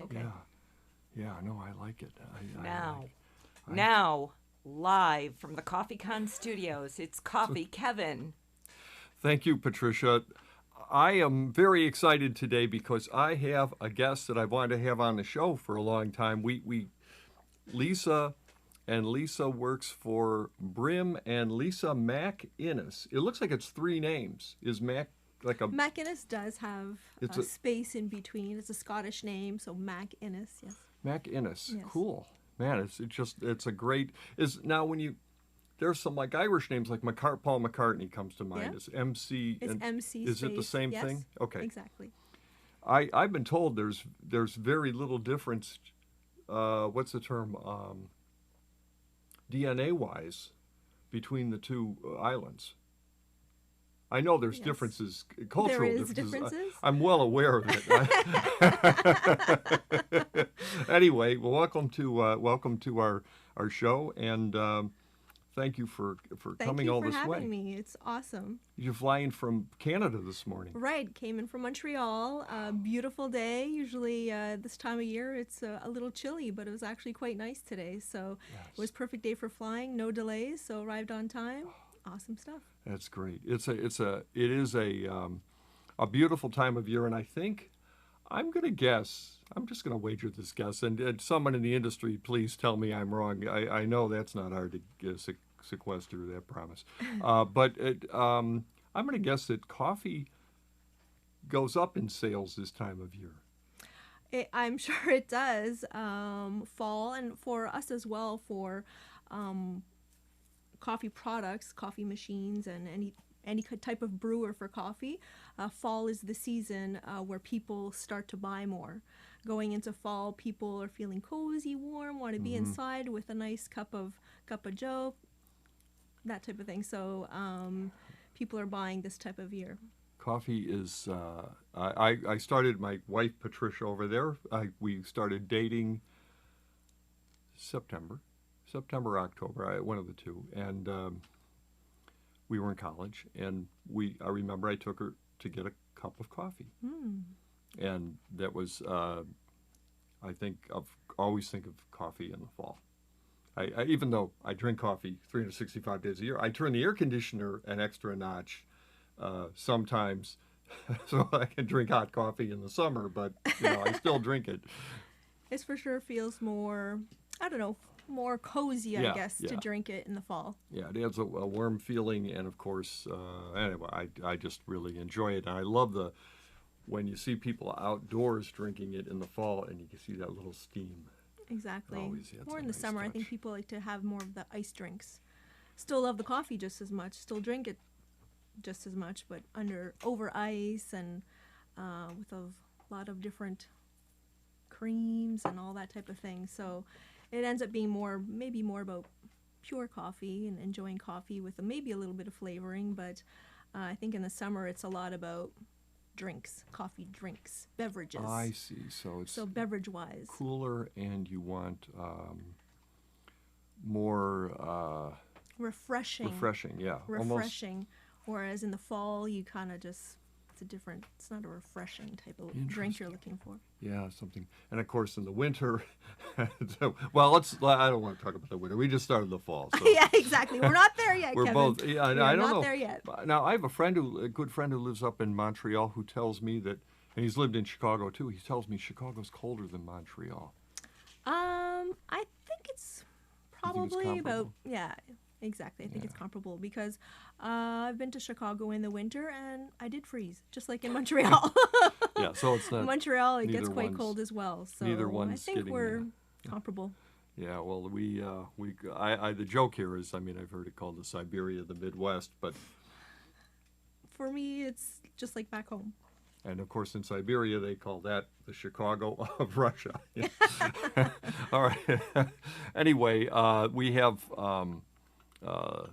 Okay. Yeah, no, I like it. Now, I, now, live from the CoffeeCon studios, it's Coffee Kevin. Thank you, Patricia. I am very excited today because I have a guest that I've wanted to have on the show for a long time. Lisa, and Lisa works for Brim and Lisa Mac Innis. It looks like it's three names. Is Mac like a? Mac Innis does have It's a a space in between. It's a Scottish name, so Mac Innis, yes. Mac Innis. Yes. Cool, man. It's a great. Is now when you there's some like Irish names like Paul McCartney comes to mind. Yeah. Is MC. It's and MC Is it the space, same yes, thing? Okay. Exactly. I've been told there's very little difference. What's the term? DNA wise, between the two islands. I know there's Yes. differences, cultural There is differences. differences. I'm well aware of it. Anyway, well, welcome to our show, and thank you for Thank coming you all for this having way. me. It's awesome. You're flying from Canada this morning. Right, came in from Montreal. Beautiful day. Usually this time of year it's a little chilly, but it was actually quite nice today. So it was perfect day for flying. No delays. So arrived on time. Awesome stuff. That's great. It is a beautiful time of year, and I think I'm going to guess. I'm just going to wager this guess, and someone in the industry, please tell me I'm wrong. I know that's not hard to sequester that promise, but I'm going to guess that coffee goes up in sales this time of year. I'm sure it does. Fall, and for us as well, for coffee products, coffee machines, and any type of brewer for coffee. Fall is the season where people start to buy more. Going into fall, people are feeling cozy, warm, want to be inside with a nice cup of joe, that type of thing. So people are buying this type of year. Coffee is. I started my wife Patricia over there. We started dating September, October, one of the two, and we were in college, and I remember I took her to get a cup of coffee, and that was always think of coffee in the fall. I even though I drink coffee 365 days a year, I turn the air conditioner an extra notch sometimes, so I can drink hot coffee in the summer, but I still drink it. It for sure feels more, I don't know, more cozy, I guess, to drink it in the fall. Yeah, it adds a warm feeling, and of course, anyway, I just really enjoy it, and I love when you see people outdoors drinking it in the fall, and you can see that little steam. Exactly. Always adds More a in the nice summer, I touch. think people like to have more of the ice drinks. Still love the coffee just as much. Still drink it just as much, but over ice and with a lot of different creams and all that type of thing. So it ends up being maybe more about pure coffee and enjoying coffee with maybe a little bit of flavoring. But I think in the summer it's a lot about drinks, coffee drinks, beverages. I see. So it's beverage-wise. cooler, and you want more Refreshing. yeah. Refreshing. Whereas in the fall, you kind of just, it's not a refreshing type of drink you're looking for. Yeah, something. And of course, in the winter, I don't want to talk about the winter. We just started the fall. So Yeah, exactly. We're not there yet, we're Kevin. both, yeah, We're I don't not know. there yet. Now, I have a good friend who lives up in Montreal who tells me that, and he's lived in Chicago too, he tells me Chicago's colder than Montreal. I think it's probably about, comparable? yeah, exactly. I think it's comparable because I've been to Chicago in the winter and I did freeze, just like in Montreal. Yeah, so it's not. Montreal, it gets neither quite one's- cold as well. So neither I one's think getting, we're comparable. Yeah, well, the joke here is, I've heard it called the Siberia of the Midwest, but, For me, it's just like back home. and of course in Siberia they call that the Chicago of Russia. All right. Anyway, we have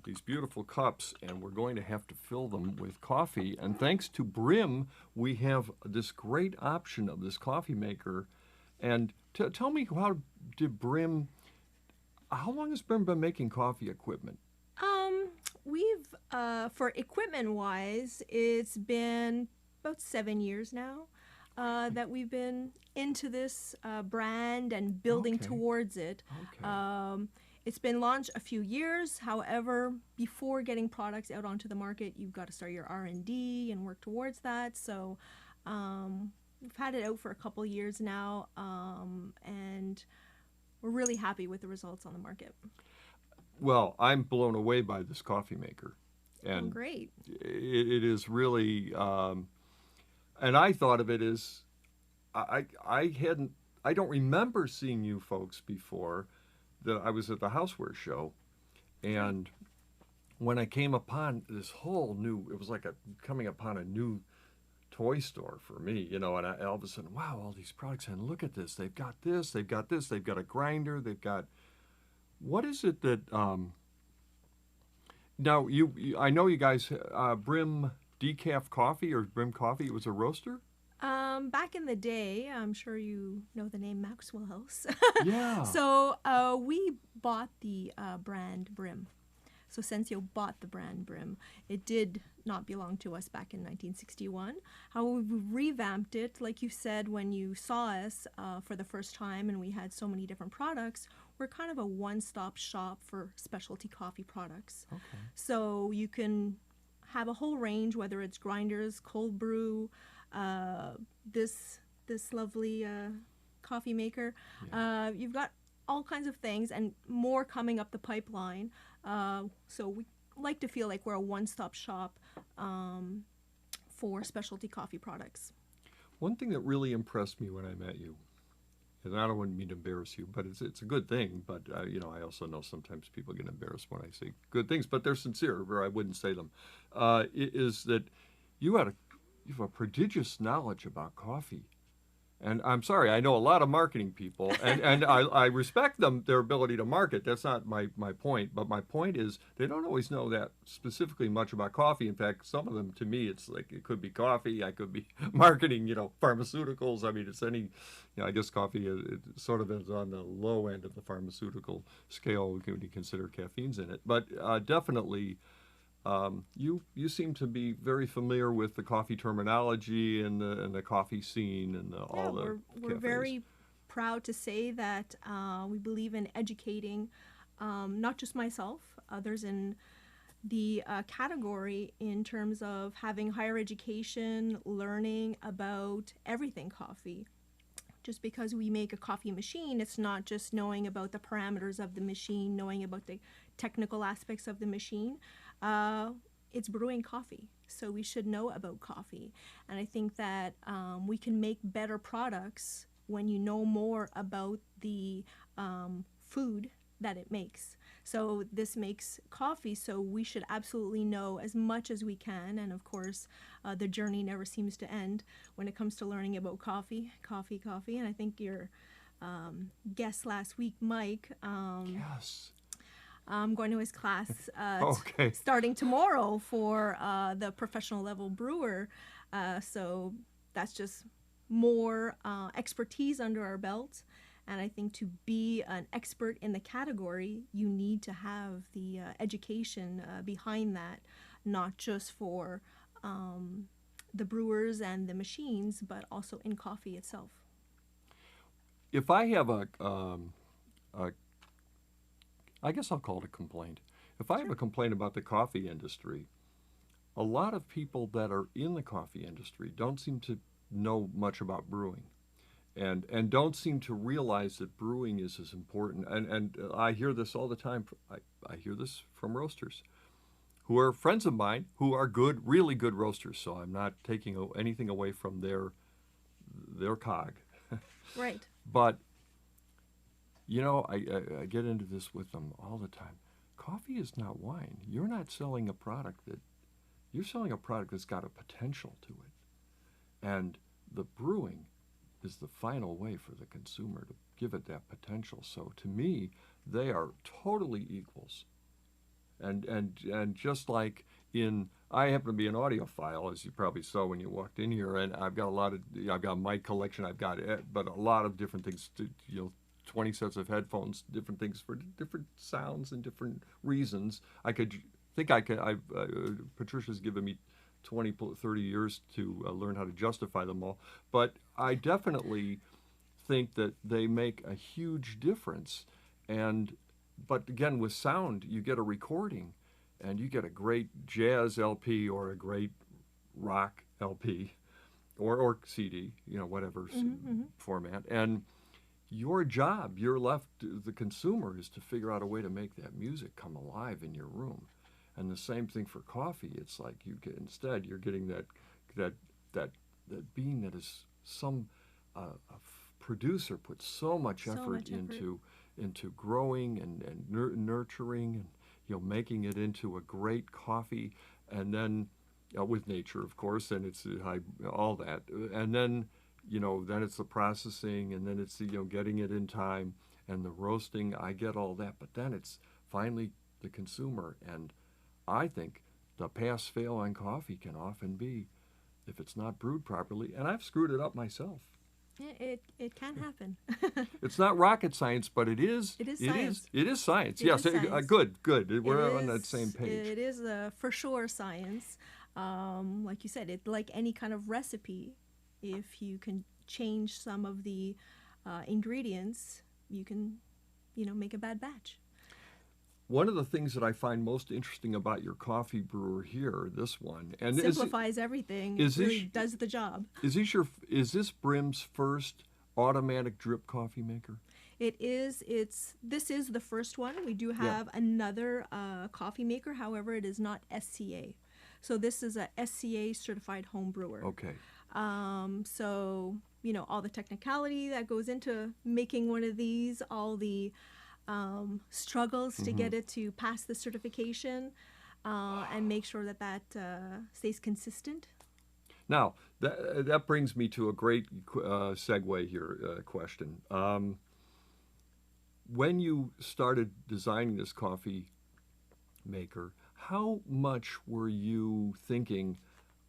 these beautiful cups, and we're going to have to fill them with coffee. And thanks to Brim, we have this great option of this coffee maker. And tell me, how long has Brim been making coffee equipment? We've, for equipment-wise, it's been about 7 years now. that we've been into this brand and building Okay. towards it. Okay. It's been launched a few years. However, before getting products out onto the market, you've got to start your R&D and work towards that. So we've had it out for a couple years now, and we're really happy with the results on the market. Well, I'm blown away by this coffee maker, Oh, and great. it is really. And I thought of it as I don't remember seeing you folks before. That I was at the houseware show, and when I came upon this whole new, it was like coming upon a new toy store for me, and all of a sudden, wow, all these products, and look at this, they've got this, they've got this, they've got a grinder, they've got, what is it that, now I know you guys, Brim decaf coffee or Brim coffee, it was a roaster? Back in the day, I'm sure you know the name Maxwell House. Yeah. So we bought the brand Brim. So Sensio bought the brand Brim. It did not belong to us back in 1961. However, we revamped it, like you said, when you saw us for the first time and we had so many different products. We're kind of a one-stop shop for specialty coffee products. Okay. So you can have a whole range, whether it's grinders, cold brew, this lovely coffee maker. Yeah. You've got all kinds of things and more coming up the pipeline. So we like to feel like we're a one-stop shop for specialty coffee products. One thing that really impressed me when I met you, and I don't want me to embarrass you, but it's a good thing. But I also know sometimes people get embarrassed when I say good things, but they're sincere, or I wouldn't say them. Is that you have a prodigious knowledge about coffee. And I'm sorry, I know a lot of marketing people, and I respect them, their ability to market. That's not my point. But my point is they don't always know that specifically much about coffee. In fact, some of them, to me, it's like it could be coffee, I could be marketing, pharmaceuticals. I mean, it's any, I guess coffee it sort of is on the low end of the pharmaceutical scale when you consider caffeine's in it. But definitely, you seem to be very familiar with the coffee terminology and the coffee scene and all the we're cafes. very proud to say that we believe in educating not just myself, others in the category in terms of having higher education, learning about everything coffee. Just because we make a coffee machine, it's not just knowing about the parameters of the machine, knowing about the technical aspects of the machine. It's brewing coffee, so we should know about coffee. And I think that we can make better products when you know more about the food that it makes. So this makes coffee, so we should absolutely know as much as we can. And of course, the journey never seems to end when it comes to learning about coffee. And I think your guest last week, Mike, Yes. I'm going to his class Okay. starting tomorrow for the professional level brewer. So that's just more expertise under our belt. And I think to be an expert in the category, you need to have the education behind that, not just for the brewers and the machines, but also in coffee itself. If I have I guess I'll call it a complaint. If I have a complaint about the coffee industry, a lot of people that are in the coffee industry don't seem to know much about brewing. And don't seem to realize that brewing is as important. And I hear this all the time. I hear this from roasters who are friends of mine who are good, really good roasters. So I'm not taking anything away from their cog. Right. But, I get into this with them all the time. Coffee is not wine. You're not selling a product you're selling a product that's got a potential to it. And the brewing is the final way for the consumer to give it that potential. So to me, they are totally equals. And just like I happen to be an audiophile, as you probably saw when you walked in here, and I've got I've got mic collection, but a lot of different things, 20 sets of headphones, different things for different sounds and different reasons. Patricia's given me 30 years to learn how to justify them all. But I definitely think that they make a huge difference. But again, with sound, you get a recording, and you get a great jazz LP or a great rock LP, or CD, whatever format. And your job, you're left, the consumer, is to figure out a way to make that music come alive in your room. And the same thing for coffee. It's like you're getting that bean that is a producer puts so much effort into growing and nurturing and making it into a great coffee, and then with nature, of course, and it's all that, and then then it's the processing, and then it's getting it in time, and the roasting. I get all that, but then it's finally the consumer. And I think the pass-fail on coffee can often be if it's not brewed properly, and I've screwed it up myself. It can happen. It's not rocket science, but it is. It is science. It is science. It Yes, is science. Good. We're on that same page. It is for sure science. Like you said, it's like any kind of recipe. If you can change some of the ingredients, you can, make a bad batch. One of the things that I find most interesting about your coffee brewer here, this one, and simplifies everything. It really does the job. Is this Brim's first automatic drip coffee maker? It is. This is the first one. We do have another coffee maker. However, it is not SCA. So this is a SCA certified home brewer. Okay. So all the technicality that goes into making one of these, all the struggles to get it to pass the certification, and make sure that stays consistent. Now, that brings me to a great segue here question. When you started designing this coffee maker, how much were you thinking,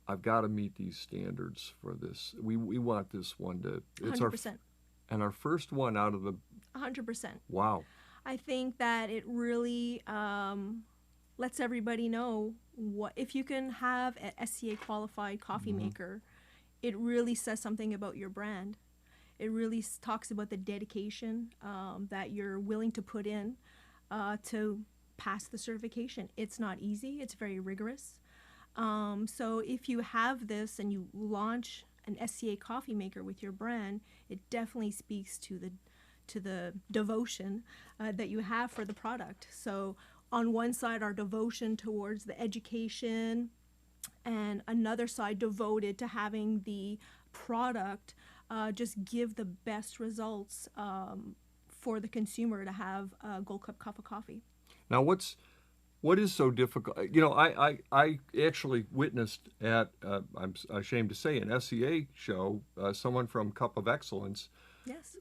I've got to meet these standards for this? We want this one to... It's 100%. Our first one out of the... 100%. Wow. I think that it really lets everybody know if you can have an SCA qualified coffee maker, it really says something about your brand. It really talks about the dedication that you're willing to put in to pass the certification. It's not easy. It's very rigorous. So if you have this and you launch an SCA coffee maker with your brand, it definitely speaks to the devotion that you have for the product. So on one side, our devotion towards the education, and another side devoted to having the product just give the best results for the consumer to have a Gold Cup cup of coffee. Now, what is so difficult? I actually witnessed at, I'm ashamed to say, an SCA show, someone from Cup of Excellence, yes,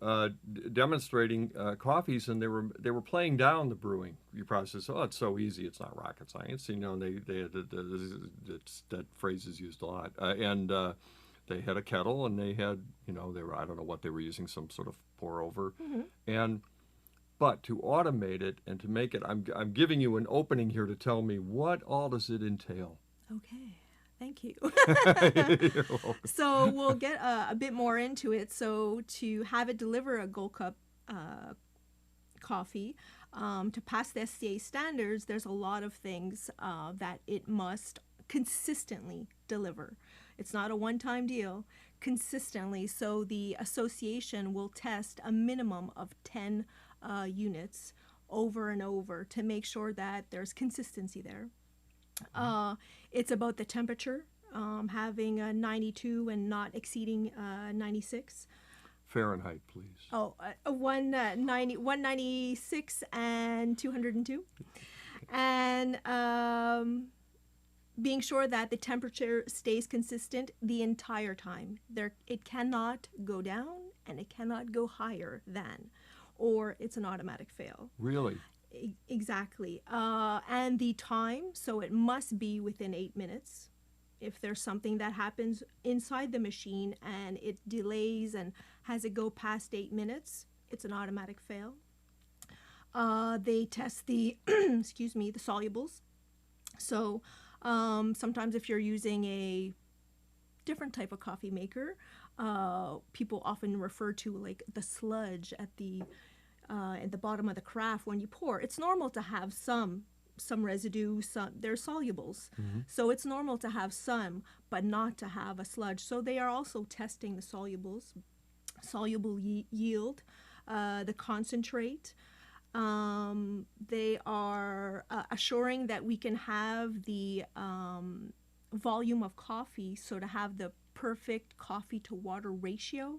demonstrating coffees, and they were playing down the brewing process. Oh, it's so easy. It's not rocket science. They had that phrase is used a lot. And they had a kettle, and they had, I don't know what they were using, some sort of pour over, But to automate it and to make it, I'm giving you an opening here to tell me what all does it entail. Okay, thank you. You're welcome. So we'll get a bit more into it. So to have it deliver a Gold Cup coffee, to pass the SCA standards, there's a lot of things that it must consistently deliver. It's not a one-time deal, consistently. So the association will test a minimum of 10 units over and over to make sure that there's consistency there. It's about the temperature, having a 92 and not exceeding 96. Fahrenheit, please. 196 and 202. And being sure that the temperature stays consistent the entire time. It cannot go down and it cannot go higher than, or it's an automatic fail. Really? Exactly. And the time, so it must be within 8 minutes. If there's something that happens inside the machine and it delays and has it go past 8 minutes, it's an automatic fail. They test the, the solubles. So Sometimes if you're using a different type of coffee maker, people often refer to like the sludge at the bottom of the carafe when you pour. It's normal to have some residue. They're solubles, so it's normal to have some, but not to have a sludge. So they are also testing the soluble yield, the concentrate. They are assuring that we can have the volume of coffee, so to have the perfect coffee to water ratio.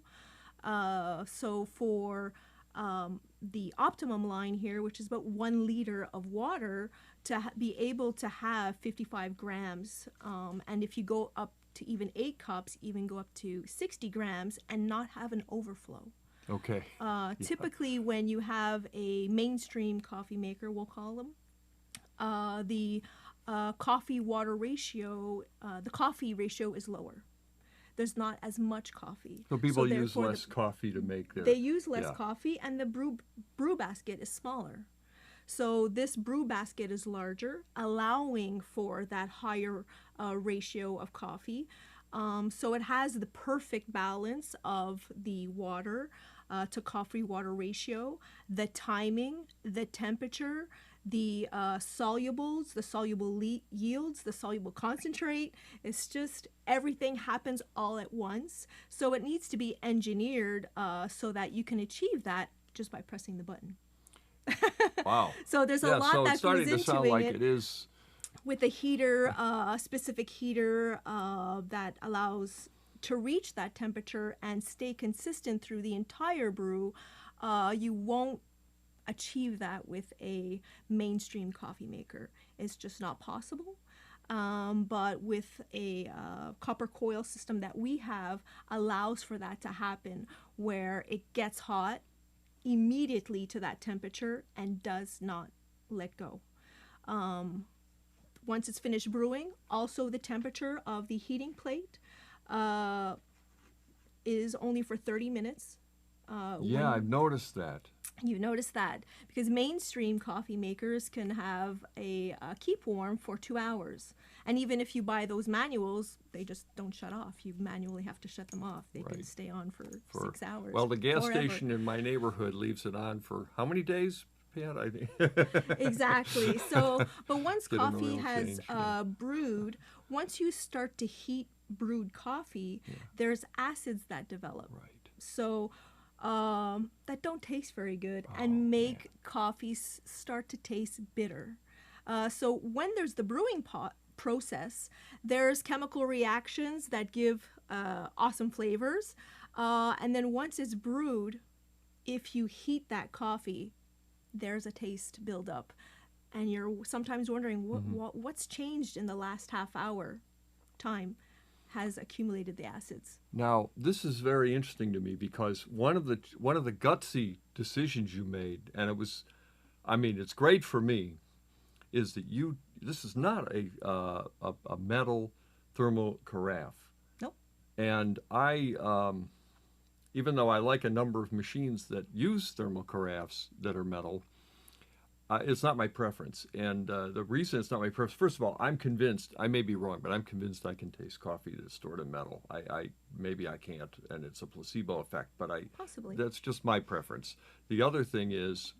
So for the optimum line here, which is about 1 liter of water, to be able to have 55 grams. And if you go up to even 8 cups, even go up to 60 grams and not have an overflow. Okay. Typically, when you have a mainstream coffee maker, we'll call them, the coffee water ratio, the coffee ratio is lower. There's not as much coffee. So people use less coffee to make their... They use less coffee, and the brew basket is smaller. So this brew basket is larger, allowing for that higher ratio of coffee. So it has the perfect balance of the water to coffee water ratio, the timing, the temperature, the solubles, the soluble yields, the soluble concentrate. It's just everything happens all at once. So it needs to be engineered so that you can achieve that just by pressing the button. Wow. So there's a lot that goes into it. It's starting to sound like it is. With a heater, a specific heater that allows to reach that temperature and stay consistent through the entire brew, you won't achieve that with a mainstream coffee maker. It's just not possible. But with a copper coil system that we have, allows for that to happen, where it gets hot immediately to that temperature and does not let go. Once it's finished brewing, also the temperature of the heating plate is only for 30 minutes. I've noticed that. You notice that because mainstream coffee makers can have a keep warm for 2 hours. And even if you buy those manuals, they just don't shut off. You manually have to shut them off. They can stay on for 6 hours. Well, the gas station in my neighborhood leaves it on for how many days, Pat? I think. Exactly. So, but once coffee has brewed, once you start to heat brewed coffee, there's acids that develop. Right. So that don't taste very good and make coffees start to taste bitter. So when there's the brewing process, there's chemical reactions that give awesome flavors. And then once it's brewed, if you heat that coffee, there's a taste buildup. And you're sometimes wondering what's changed in the last half hour time has accumulated the acids. Now, this is very interesting to me because one of the gutsy decisions you made, and it's great for me, is that this is not a metal thermal carafe. Nope. And I, even though I like a number of machines that use thermal carafes that are metal, it's not my preference. And the reason it's not my preference, first of all, I'm convinced, I may be wrong, but I'm convinced I can taste coffee that's stored in metal. Maybe I can't, and it's a placebo effect, but Possibly. That's just my preference. The other thing is,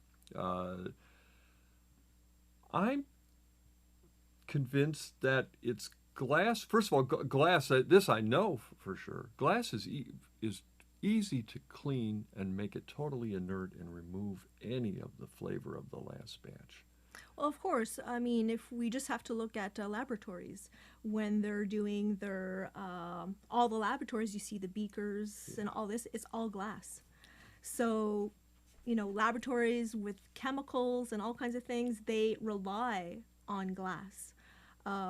I'm convinced that it's glass. First of all, glass, this I know for sure. Glass is easy to clean and make it totally inert and remove any of the flavor of the last batch. Well, of course. I mean, if we just have to look at laboratories, when they're doing their, all the laboratories, you see the beakers and all this, it's all glass. So, laboratories with chemicals and all kinds of things, they rely on glass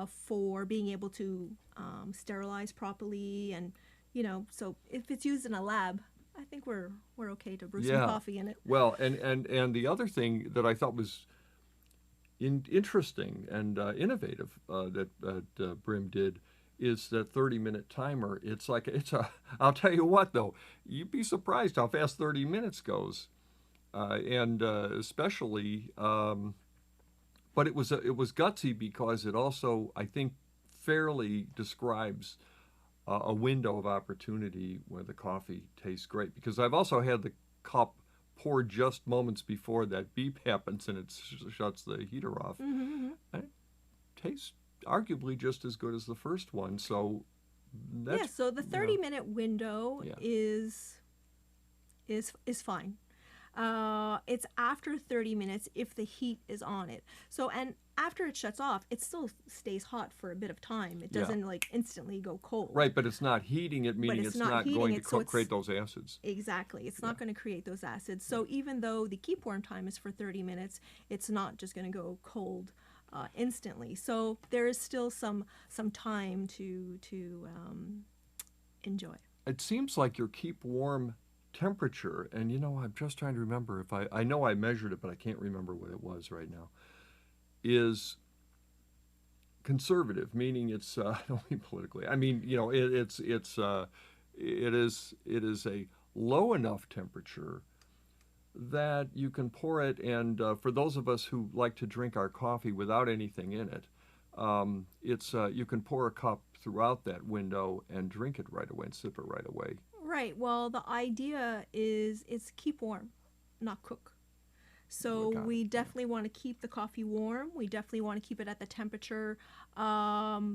for being able to sterilize properly. And, so if it's used in a lab, I think we're okay to brew some coffee in it. Well, and the other thing that I thought was interesting and innovative that Brim did is that 30-minute timer. I'll tell you what though, you'd be surprised how fast 30 minutes goes, and especially But it was gutsy because it also, I think, fairly describes a window of opportunity where the coffee tastes great. Because I've also had the cup pour just moments before that beep happens and it shuts the heater off. Mm-hmm. And it tastes arguably just as good as the first one. So that's, Yeah, so the 30-minute window Yeah. is fine. It's after 30 minutes if the heat is on it. So, and after it shuts off, it still stays hot for a bit of time. It Yeah. doesn't like instantly go cold. Right, but it's not heating it, meaning it's it's not not heating going it, to so it's- create those acids. Exactly. It's not going to create those acids. So even though the keep warm time is for 30 minutes, it's not just going to go cold instantly. So there is still some time to enjoy. It seems like your keep warm temperature, and I'm just trying to remember if I know I measured it, but I can't remember what it was right now, is conservative, meaning it's I don't mean politically. I mean, it is a low enough temperature that you can pour it, and for those of us who like to drink our coffee without anything in it, you can pour a cup throughout that window and drink it right away and sip it right away. Right. Well, the idea is it's keep warm, not cook. So got it, we yeah. definitely want to keep the coffee warm. We definitely want to keep it at the temperature that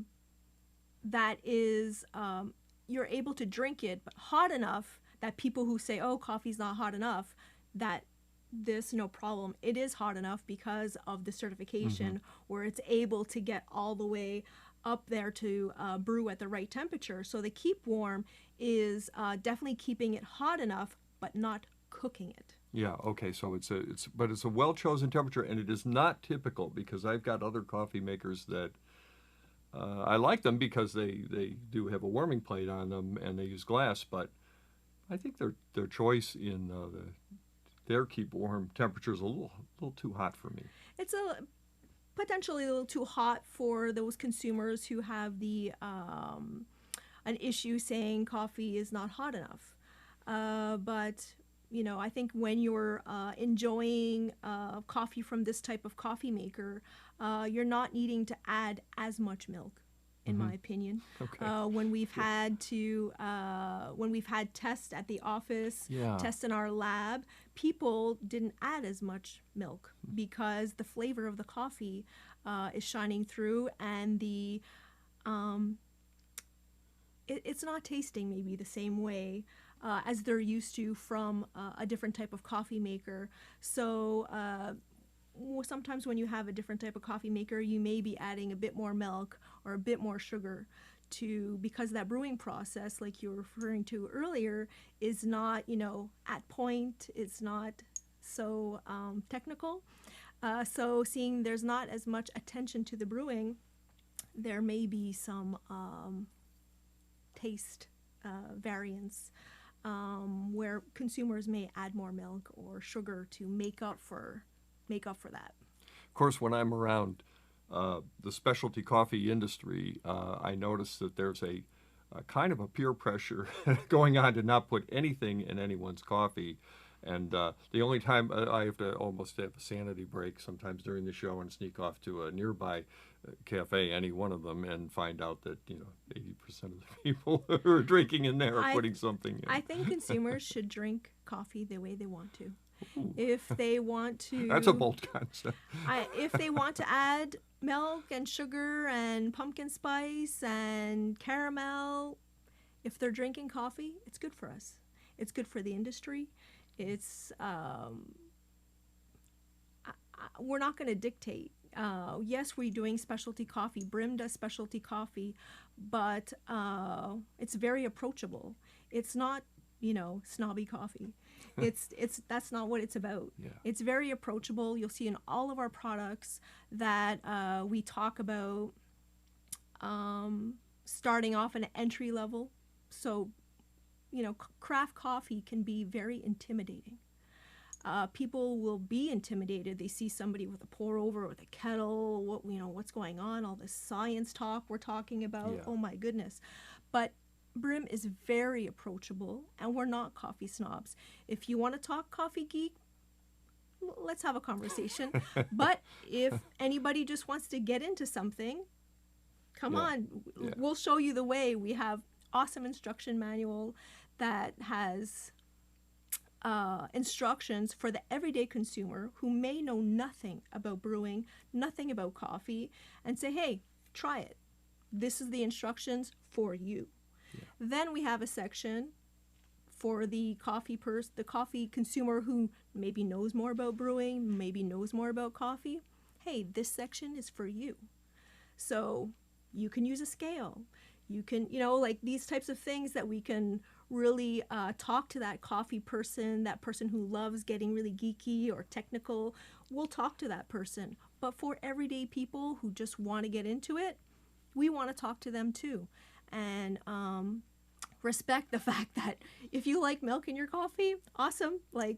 is you're able to drink it, but hot enough that people who say, "Oh, coffee's not hot enough," that this no problem. It is hot enough because of the certification where it's able to get all the way up there to brew at the right temperature. So the keep warm is definitely keeping it hot enough, but not cooking it. Yeah, okay, so it's a well-chosen temperature, and it is not typical because I've got other coffee makers that I like them because they do have a warming plate on them and they use glass, but I think their choice in their keep warm temperature is a little too hot for me. It's potentially a little too hot for those consumers who have an issue saying coffee is not hot enough. But I think when you're enjoying coffee from this type of coffee maker, you're not needing to add as much milk, in my opinion. Okay. When we've had tests at the office, Yeah. tests in our lab, people didn't add as much milk because the flavor of the coffee is shining through, and it's not tasting maybe the same way as they're used to from a different type of coffee maker. So sometimes when you have a different type of coffee maker, you may be adding a bit more milk or a bit more sugar because that brewing process, like you were referring to earlier, is not, at point. It's not so technical. So seeing there's not as much attention to the brewing, there may be some taste variance where consumers may add more milk or sugar to make up for that. Of course, when I'm around the specialty coffee industry, I notice that there's a kind of a peer pressure going on to not put anything in anyone's coffee. And the only time I have to almost have a sanity break sometimes during the show and sneak off to a nearby cafe, any one of them, and find out that 80% of the people who are drinking in there are putting something in. I think consumers should drink coffee the way they want to. Ooh. If they want to, That's a bold concept. if they want to add milk and sugar and pumpkin spice and caramel, if they're drinking coffee, it's good for us. It's good for the industry. It's we're not going to dictate. Yes, we're doing specialty coffee. Brim does specialty coffee, but it's very approachable. It's not, snobby coffee. That's not what it's about. Yeah. It's very approachable. You'll see in all of our products that we talk about starting off an entry level. So, craft coffee can be very intimidating. People will be intimidated. They see somebody with a pour over, with a kettle, what's going on, all this science talk we're talking about. Yeah. Oh my goodness. But Brim is very approachable, and we're not coffee snobs. If you want to talk coffee geek, let's have a conversation. But if anybody just wants to get into something, come on, we'll show you the way. We have awesome instruction manual that has instructions for the everyday consumer who may know nothing about brewing, nothing about coffee, and say, hey, try it. This is the instructions for you. Yeah. Then we have a section for the the coffee consumer who maybe knows more about brewing, maybe knows more about coffee. Hey, this section is for you. So you can use a scale. You can, like these types of things that we can really talk to that coffee person, that person who loves getting really geeky or technical. We'll talk to that person. But for everyday people who just want to get into it, we want to talk to them too. And respect the fact that if you like milk in your coffee, awesome. Like,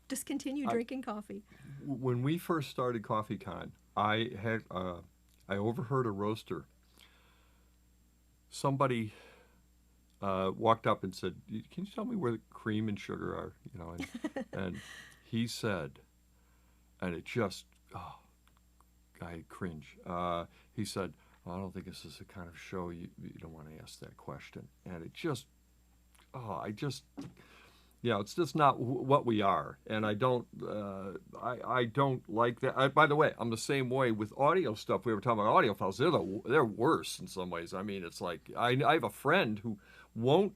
just continue drinking coffee. When we first started CoffeeCon, I overheard a roaster. Somebody walked up and said, "Can you tell me where the cream and sugar are?" And he said, and it just, I cringe. He said, "I don't think this is the kind of show you don't want to ask that question." And it just, it's just not what we are, and I don't like that. By the way, I'm the same way with audio stuff. We were talking about audio files. They're worse in some ways. I mean, it's like I have a friend who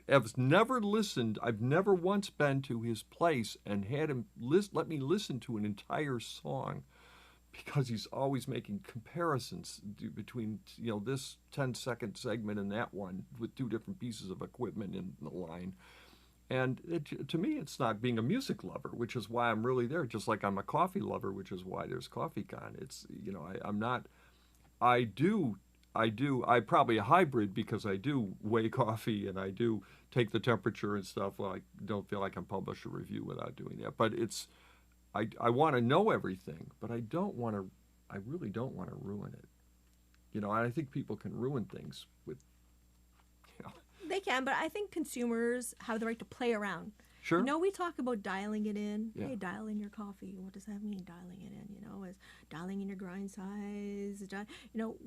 has never listened. I've never once been to his place and had him let me listen to an entire song, because he's always making comparisons between this 10-second segment and that one with two different pieces of equipment in the line. And to me, it's not being a music lover, which is why I'm really there. Just like I'm a coffee lover, which is why there's CoffeeCon. It's I'm not. I'm probably a hybrid, because I do weigh coffee and I do take the temperature and stuff. Well, I don't feel I can publish a review without doing that. But I want to know everything, but I really don't want to ruin it. I think people can ruin things with. They can, but I think consumers have the right to play around. Sure. We talk about dialing it in. Yeah. Hey, dial in your coffee. What does that mean, dialing it in? Is dialing in your grind size?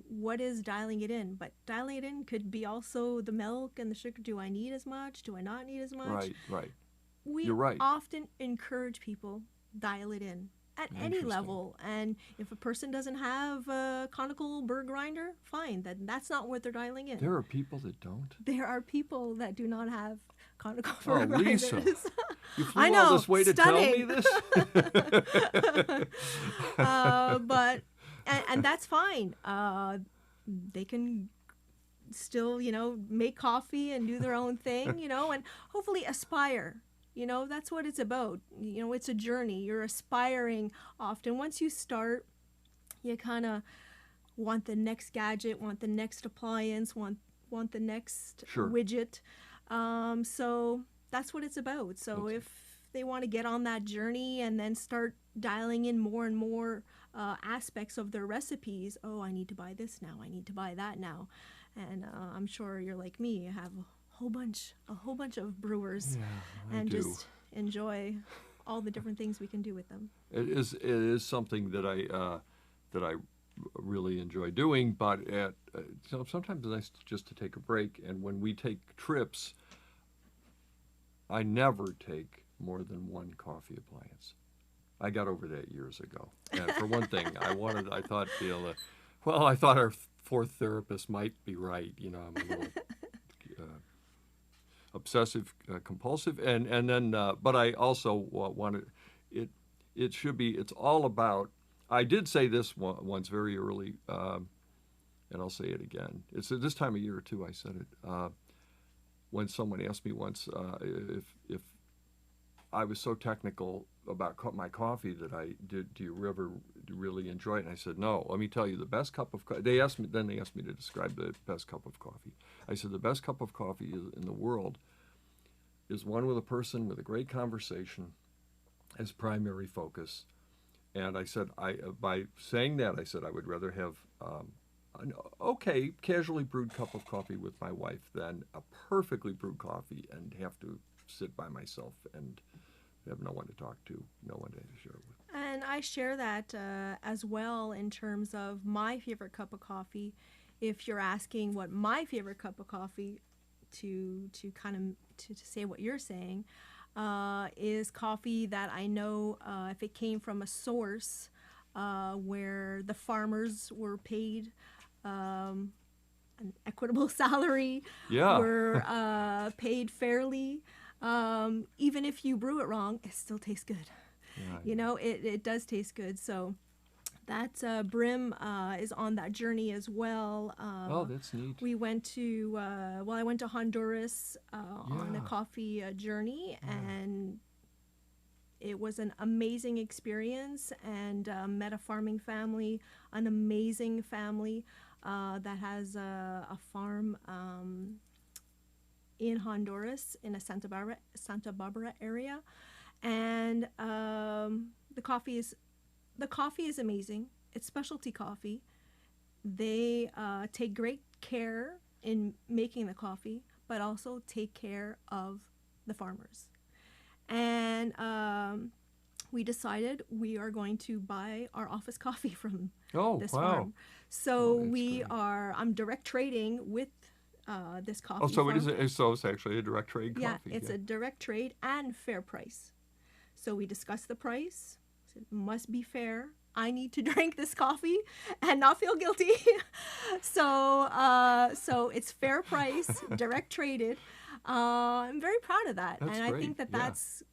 What is dialing it in? But dialing it in could be also the milk and the sugar. Do I need as much? Do I not need as much? Right. You're right. We often encourage people, dial it in at any level. And if a person doesn't have a conical burr grinder, fine. That's not what they're dialing in. There are people that don't. There are people that do not have conical burr grinders. Lisa, you flew all this way to tell me this? But that's fine. They can still, make coffee and do their own thing, and hopefully aspire. That's what it's about. It's a journey. You're aspiring often. Once you start, you kind of want the next gadget, want the next appliance, want the next widget. So that's what it's about. So if they want to get on that journey and then start dialing in more and more aspects of their recipes, I need to buy this now. I need to buy that now. And I'm sure you're like me. You have a whole bunch of brewers, and just enjoy all the different things we can do with them. It is something that I really enjoy doing, but sometimes it's nice just to take a break. And when we take trips, I never take more than one coffee appliance. I got over that years ago. And for one thing, I thought our fourth therapist might be right. I'm a little obsessive compulsive, and then but I also wanted it should be, it's all about, I did say this once very early, and I'll say it again. It's at this time of year too. I said it when someone asked me once if I was so technical about my coffee that do you ever really enjoy it? And I said, no. Let me tell you, the best cup of coffee. They asked me to describe the best cup of coffee. I said the best cup of coffee in the world is one with a person with a great conversation as primary focus. And I said, by saying that, I said I would rather have an okay, casually brewed cup of coffee with my wife than a perfectly brewed coffee and have to sit by myself and have no one to talk to, no one to share it with. And I share that as well in terms of my favorite cup of coffee. If you're asking what my favorite cup of coffee, to kind of to say what you're saying, is coffee that I know if it came from a source where the farmers were paid an equitable salary, Yeah. were paid fairly. Even if you brew it wrong, it still tastes good. Yeah, You know, it does taste good. So that's Brim is on that journey as well. Oh, that's neat. We went to, I went to Honduras on a Yeah. coffee journey, and it was an amazing experience, and met a farming family, an amazing family that has a farm in Honduras in a Santa Barbara area, and the coffee is amazing. It's specialty coffee. They take great care in making the coffee, but also take care of the farmers. And we decided we are going to buy our office coffee from Oh, this wow. farm. So that's great. I'm direct trading with this coffee Oh, so farm. it's actually a direct trade Yeah, coffee. it's a direct trade and fair price. So we discussed the price. It must be fair. I need to drink this coffee and not feel guilty. So it's fair price, direct traded. I'm very proud of that. That's and I great, think that yeah. that's,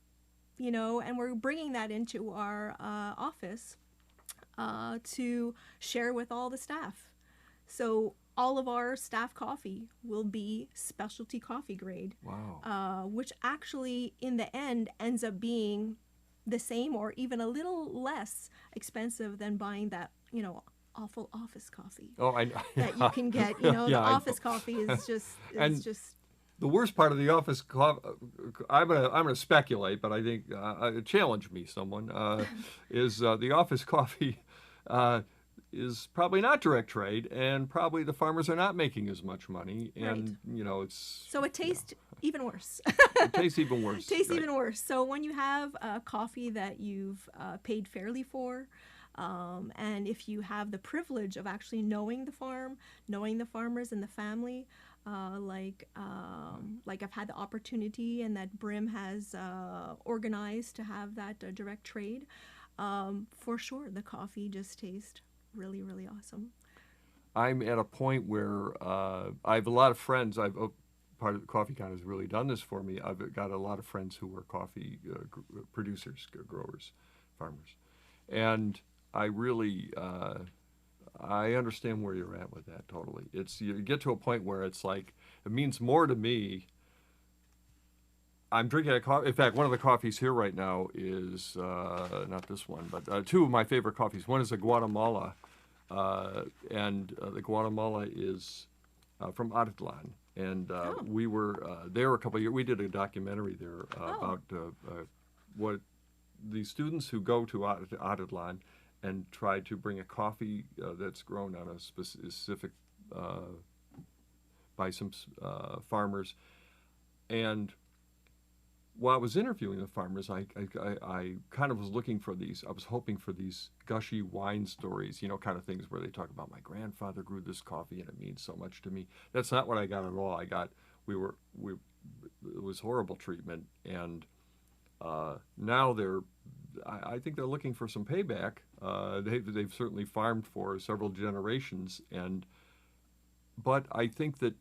and we're bringing that into our office to share with all the staff. So all of our staff coffee will be specialty coffee grade. Wow. Which actually in the end ends up being the same or even a little less expensive than buying that, awful office coffee Oh, I know. that you can get. Yeah, The I know. office coffee is just, And- just The worst part of the office coffee, I'm gonna speculate, but I think challenge me, someone, is the office coffee is probably not direct trade, and probably the farmers are not making as much money, and it's so it tastes even worse. it tastes even worse. Tastes right. even worse. So when you have coffee that you've paid fairly for, and if you have the privilege of actually knowing the farm, knowing the farmers and the family, like I've had the opportunity and that Brim has organized to have that direct trade, for sure the coffee just tastes really, really awesome. I'm at a point where I have a lot of friends. Part of the CoffeeCon has really done this for me. I've got a lot of friends who are coffee producers, growers, farmers, and I really I understand where you're at with that totally. It's you get to a point where it's like it means more to me. I'm drinking a coffee. In fact, one of the coffees here right now is not this one, but two of my favorite coffees. One is a Guatemala, and the Guatemala is from Atitlan. And we were there a couple of years. We did a documentary there about what the students who go to Atitlan and try to bring a coffee that's grown on a specific by some farmers. And while I was interviewing the farmers, I kind of was looking for these. I was hoping for these gushy wine stories, kind of things where they talk about my grandfather grew this coffee and it means so much to me. That's not what I got at all. I got it was horrible treatment, and now I think they're looking for some payback. They've certainly farmed for several generations, but I think that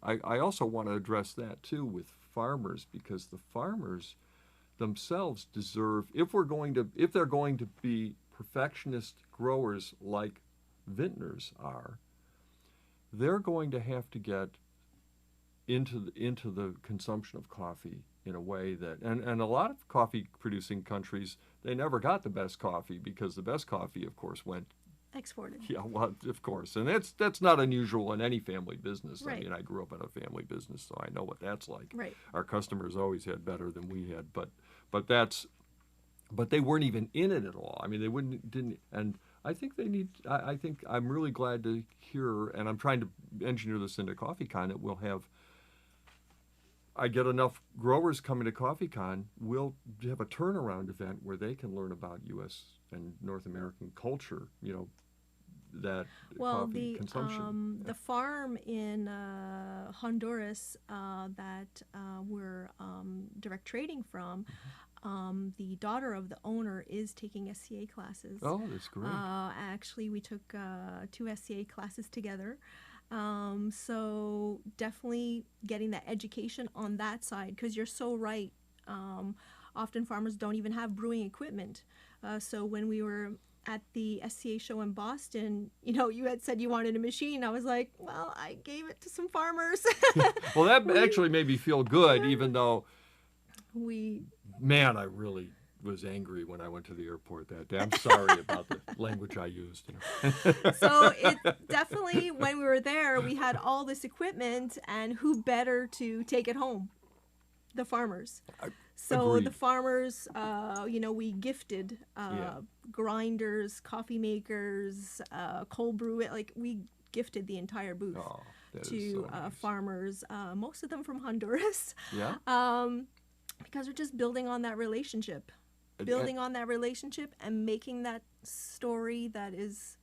I also want to address that too with farmers, because the farmers themselves deserve, if they're going to be perfectionist growers like vintners are, they're going to have to get into the consumption of coffee in a way that, and a lot of coffee producing countries, they never got the best coffee because the best coffee, of course, went Exported. yeah, well, of course, and that's not unusual in any family business. Right. I mean, I grew up in a family business, so I know what that's like. Right. Our customers always had better than we had, but they weren't even in it at all. I mean, they didn't, and I think they need. I think I'm really glad to hear, and I'm trying to engineer this into CoffeeCon, that we'll have I get enough growers coming to CoffeeCon, we'll have a turnaround event where they can learn about U.S. and North American culture, that Well, coffee consumption. the farm in Honduras that we're direct trading from, the daughter of the owner is taking SCA classes. Oh, that's great. Actually, we took 2 SCA classes together. So definitely getting that education on that side, because you're so right. Often farmers don't even have brewing equipment. So when we were at the SCA show in Boston, you had said you wanted a machine. I was like, well, I gave it to some farmers. Well, that actually made me feel good, even though, we man, I really was angry when I went to the airport that day. I'm sorry about the language I used. So it definitely, when we were there, we had all this equipment, and who better to take it home? The farmers. So Agreed. the farmers, we gifted grinders, coffee makers, cold brew. Like, we gifted the entire booth Oh, that is to so nice. farmers, most of them from Honduras, Yeah. because we're just building on that relationship. And making that story that is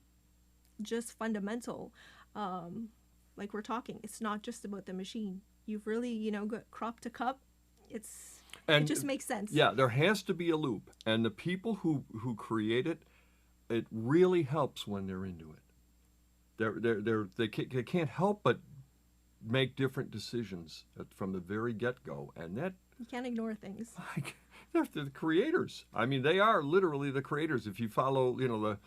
just fundamental. Like we're talking, it's not just about the machine. You've really, got crop to cup. It just makes sense. Yeah, there has to be a loop, and the people who create it, it really helps when they're into it. They can't help but make different decisions from the very get-go, and that You can't ignore things. they're the creators. I mean, they are literally the creators. If you follow, the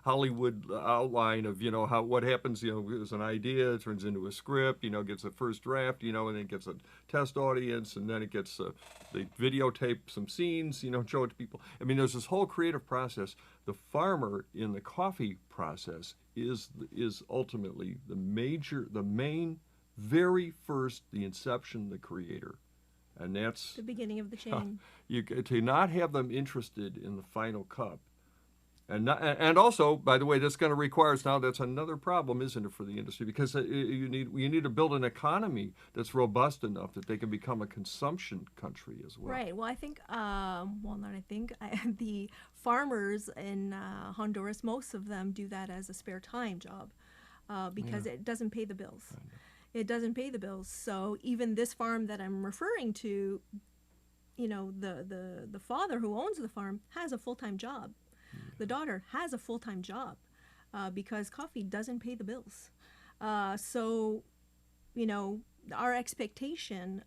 Hollywood outline of, what happens, there's an idea, it turns into a script, gets a first draft, and then it gets a test audience, and then it gets, they videotape some scenes, show it to people. I mean, there's this whole creative process. The farmer in the coffee process is ultimately the main, very first, the inception, the creator. And that's The beginning of the chain. to not have them interested in the final cup, and also, by the way, that's going to require us now. That's another problem, isn't it, for the industry? Because you need to build an economy that's robust enough that they can become a consumption country as well. Right. Well, I think, the farmers in Honduras, most of them do that as a spare time job because it doesn't pay the bills. It doesn't pay the bills. So even this farm that I'm referring to, the father who owns the farm has a full-time job. The daughter has a full-time job because coffee doesn't pay the bills. So, our expectation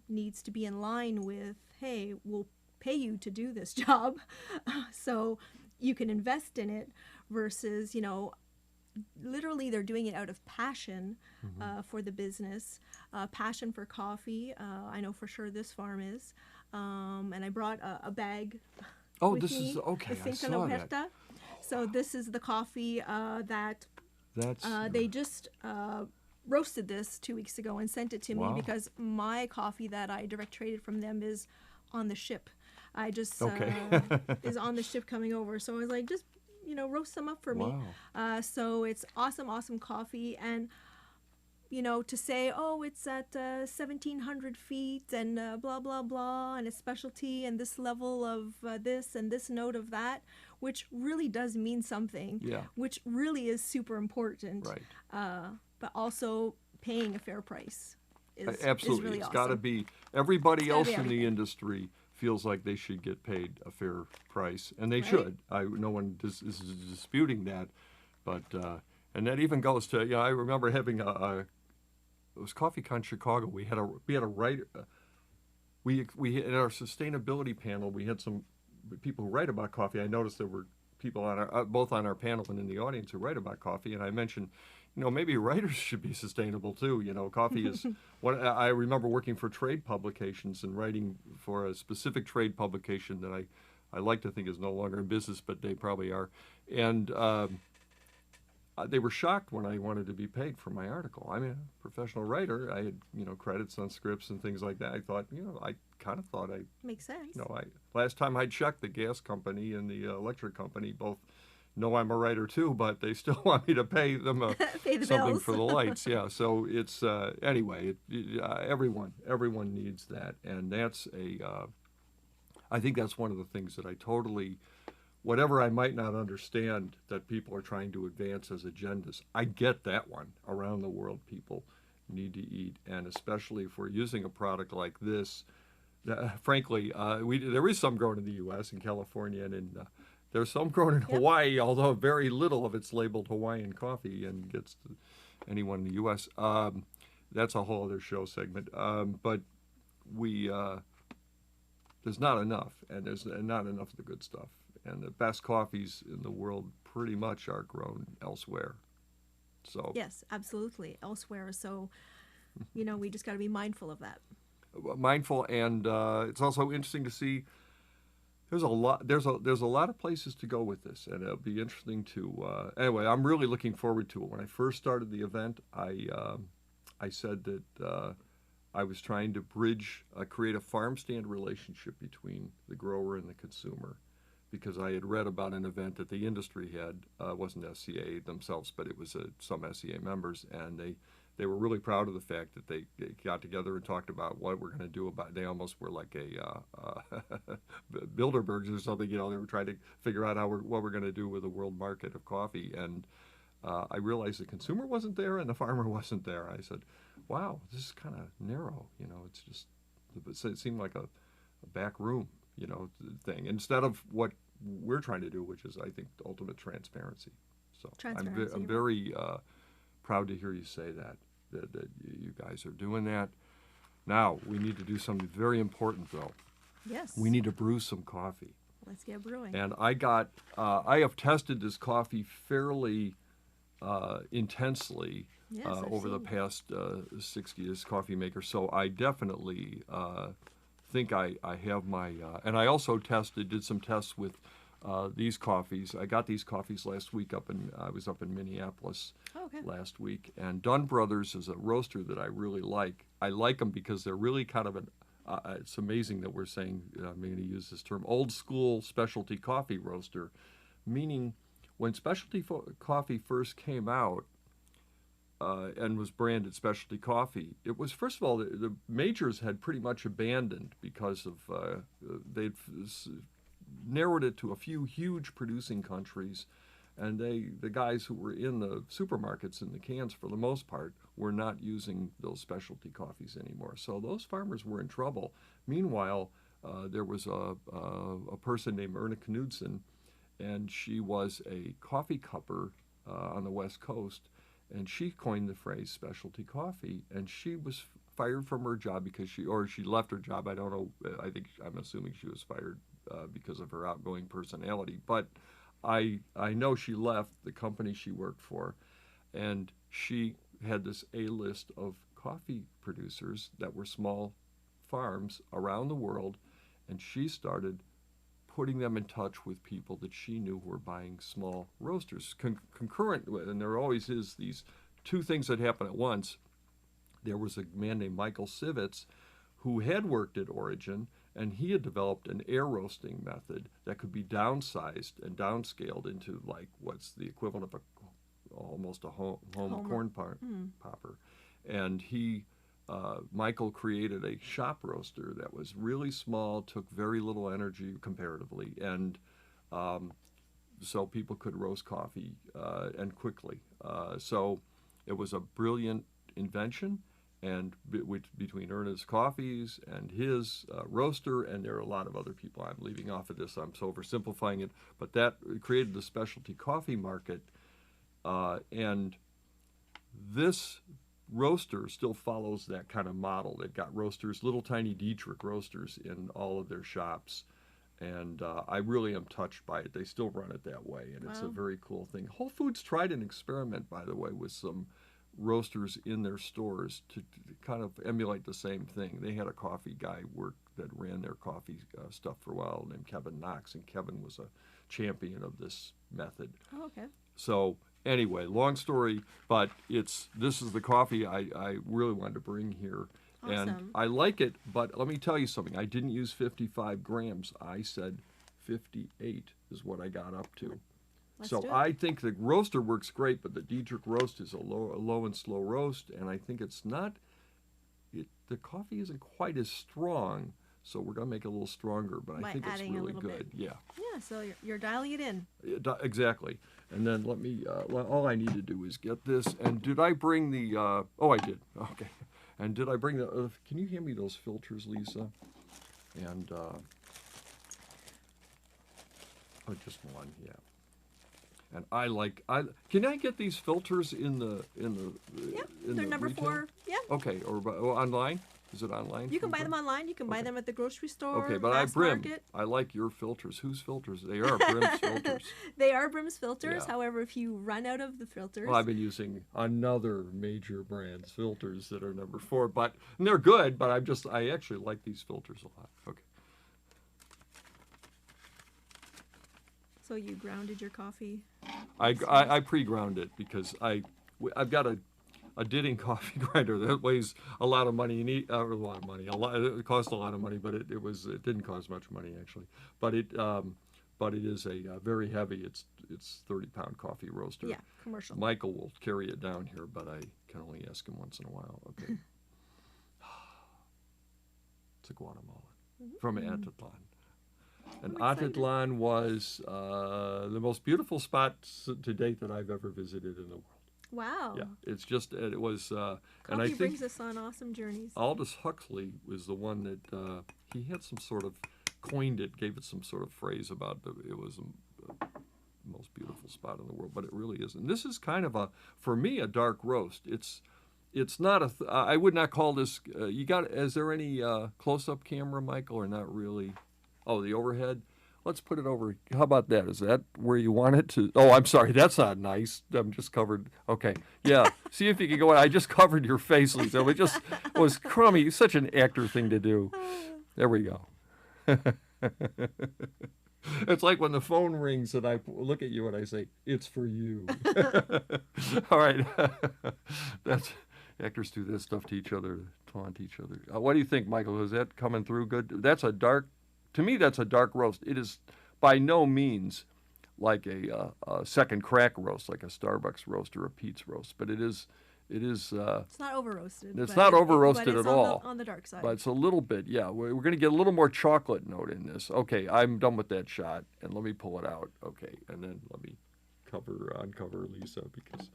needs to be in line with, hey, we'll pay you to do this job so you can invest in it versus, literally they're doing it out of passion for the business, passion for coffee. I know for sure this farm is. And I brought a bag. Oh, with this me, is okay. the I Finca saw that. Noberta. So this is the coffee that That's they just roasted this 2 weeks ago and sent it to me Wow. because my coffee that I direct traded from them is on the ship. I just Okay. is on the ship coming over. So I was like, just roast some up for me. Wow. So it's awesome coffee, and to say, oh, it's at 1,700 feet and blah blah blah, and it's specialty and this level of this and this note of that, which really does mean something. Yeah. Which really is super important. Right. But also paying a fair price is Absolutely. really It's awesome. got to be. Everybody gotta else be in the everything. industry feels like they should get paid a fair price, and they Right. should. No one is disputing that, but and that even goes to I remember having it was CoffeeCon Chicago. We had a writer. We in our sustainability panel we had some people who write about coffee. I noticed there were people on our both on our panel and in the audience who write about coffee, and I mentioned, maybe writers should be sustainable too. Coffee is one. I remember working for trade publications and writing for a specific trade publication that I like to think is no longer in business, but they probably are, and they were shocked when I wanted to be paid for my article. I'm a professional writer. I had credits on scripts and things like that. I thought I kind of thought Makes sense. last time I checked, the gas company and the electric company both know I'm a writer too, but they still want me to pay them Pay the something bills. for the lights. Yeah, so it's anyway. Everyone needs that, and that's I think that's one of the things that I totally, whatever I might not understand that people are trying to advance as agendas, I get that one. Around the world, people need to eat, and especially if we're using a product like this. Frankly, there is some grown in the U.S. in California, and there's some grown in Yep. Hawaii, although very little of it's labeled Hawaiian coffee and gets to anyone in the U.S. That's a whole other show segment. But we there's not enough, and there's not enough of the good stuff. And the best coffees in the world pretty much are grown elsewhere. So Yes, absolutely. Elsewhere. So, we just got to be mindful of that. mindful, and it's also interesting to see. There's a lot of places to go with this, and it'll be interesting to. Anyway, I'm really looking forward to it. When I first started the event, I said that I was trying to create a farm stand relationship between the grower and the consumer, because I had read about an event that the industry had. It wasn't SCA themselves, but it was some SCA members, and they were really proud of the fact that they got together and talked about what we're going to do about. They almost were like a Bilderbergs or something. They were trying to figure out what we're going to do with the world market of coffee. And I realized the consumer wasn't there and the farmer wasn't there. I said, "Wow, this is kind of narrow. It's just." It seemed like a back room, thing, instead of what we're trying to do, which is, I think, ultimate transparency. So Transparency, I'm right. very proud to hear you say that you guys are doing that. Now, we need to do something very important, though. Yes. We need to brew some coffee. Let's get brewing. And I have tested this coffee fairly intensely Yes, I've over the seen. past 60 years, coffee maker. So I definitely think I have my, and I also did some tests with these coffees. I got these coffees last week I was up in Minneapolis Oh, okay. last week. And Dunn Brothers is a roaster that I really like. I like them because they're really kind of it's amazing that we're saying, I'm going to use this term, old school specialty coffee roaster, meaning when specialty coffee first came out, and was branded specialty coffee, it was, first of all, the majors had pretty much abandoned because of they'd narrowed it to a few huge producing countries, and the guys who were in the supermarkets in the cans, for the most part, were not using those specialty coffees anymore. So those farmers were in trouble. Meanwhile, there was a person named Erna Knudsen, and she was a coffee cupper on the West Coast. And she coined the phrase specialty coffee, and she was fired from her job because she left her job. I don't know. I'm assuming she was fired because of her outgoing personality. But I know she left the company she worked for, and she had this A-list of coffee producers that were small farms around the world, and she started putting them in touch with people that she knew were buying small roasters. Concurrent, and there always is these two things that happen at once. There was a man named Michael Sivitz who had worked at Origin, and he had developed an air roasting method that could be downsized and downscaled into like what's the equivalent of almost a home corn popper. And Michael created a shop roaster that was really small, took very little energy comparatively, and so people could roast coffee and quickly. So it was a brilliant invention, and between Erna's coffees and his roaster, and there are a lot of other people I'm leaving off of this, I'm so oversimplifying it, but that created the specialty coffee market, and this roaster still follows that kind of model. They've got roasters, little tiny Dietrich roasters in all of their shops, and I really am touched by it. They still run it that way, and it's a very cool thing. Whole Foods tried an experiment, by the way, with some roasters in their stores to kind of emulate the same thing. They had a coffee guy that ran their coffee stuff for a while named Kevin Knox, and Kevin was a champion of this method. Oh, okay. So anyway, long story, but this is the coffee I really wanted to bring here. And Awesome. I like it, but let me tell you something. I didn't use 55 grams. I said 58 is what I got up to. do it. I think the roaster works great, but the Diedrich roast is a low and slow roast, and I think it's not. The coffee isn't quite as strong, so we're gonna make it a little stronger. But By I think it's adding a really little good. bit. Yeah. Yeah, so you're dialing it in. Exactly. And then let me. All I need to do is get this. And did I bring the? Oh, I did. Okay. And did I bring the? Can you hand me those filters, Lisa? And just one, yeah. And can I get these filters in the Yeah, in they're the number retail? 4. Yeah. Okay, or online? Is it online? You can buy them online. You can buy them at the grocery store. Okay, but mass Brim. market. I like your filters. Whose filters? They are Brim's filters. They are Brim's filters. Yeah. However, if you run out of the filters, Well, I've been using another major brand's filters that are number 4, and they're good. But I actually like these filters a lot. Okay. so you grounded your coffee. I pre-ground it because I've got a Ditting coffee grinder that weighs a lot of money. A lot of money. It cost a lot of money, but it didn't cost much money actually. But it is a very heavy. It's 30-pound coffee roaster. Yeah, commercial. Michael will carry it down here, but I can only ask him once in a while. Okay. It's a Guatemalan from Atitlan. And I'm excited. Atitlan was the most beautiful spot to date that I've ever visited in the world. Wow. Yeah, it was, and Coffee I think brings us on awesome journeys. Aldous Huxley was the one that he had some sort of coined it, gave it some sort of phrase about it was the most beautiful spot in the world, but it really isn't. This is kind of for me, a dark roast. It's not I would not call this. Is there any close-up camera, Michael, or not really? Oh, the overhead. Let's put it over. How about that? Is that where you want it to? Oh, I'm sorry. That's not nice. I'm just covered. Okay. Yeah. See if you can go. I just covered your face, Lisa. It just was crummy. Such an actor thing to do. There we go. It's like when the phone rings and I look at you and I say, "It's for you." All right. Actors do this stuff to each other, taunt each other. What do you think, Michael? Is that coming through good? To me, that's a dark roast. It is by no means like a second crack roast, like a Starbucks roast or a Pete's roast, but it is. It's not over roasted. It's not over roasted but it's at all. On the dark side. But it's a little bit, yeah. We're going to get a little more chocolate note in this. Okay, I'm done with that shot, and let me pull it out. Okay, and then let me uncover Lisa because